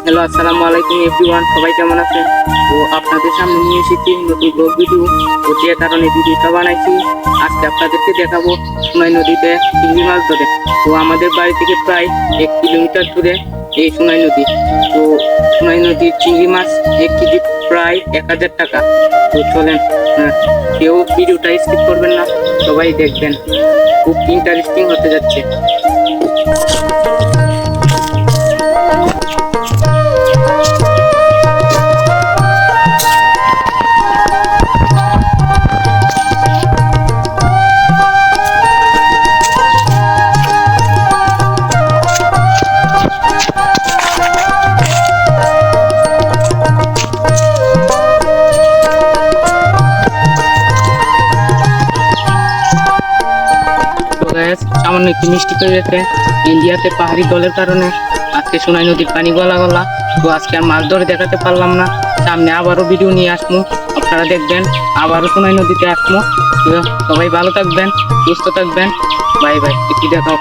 Hello, আসসালামু আলাইকুম everyone, সবাই কেমন আছেন? তো আপনাদের সামনে নিয়ে এসেছি নতুন ব্লগ ভিডিও। তো যে কারণে ভিডিওটা বানাইছি, আজকে আপনাদেরকে দেখাবো সোনাই নদীতে চিংড়ি মাছ ধরে। তো আমাদের বাড়ি থেকে প্রায় 1 কিলোমিটার দূরে এই সোনাই নদী। তো সোনাই নদীর চিংড়ি মাছ 1 কেজি প্রায় 1000 টাকা। তো চলেন, কেউ ভিডিওটা স্কিপ করবেন না, সবাই দেখবেন, খুব ইন্টারেস্টিং হতে যাচ্ছে। সামান্য একটু মিষ্টি তৈরিতে ইন্ডিয়াতে পাহাড়ি জলের কারণে আজকে সোনাই নদীর পানি গলা গলা। তো আজকে আর মাছ ধরে দেখাতে পারলাম না, সামনে আবারও ভিডিও নিয়ে আসবো, আপনারা দেখবেন, আবারও সোনাই নদীতে আসবো। তো সবাই ভালো থাকবেন, সুস্থ থাকবেন, বাই বাই, একটু দেখাও।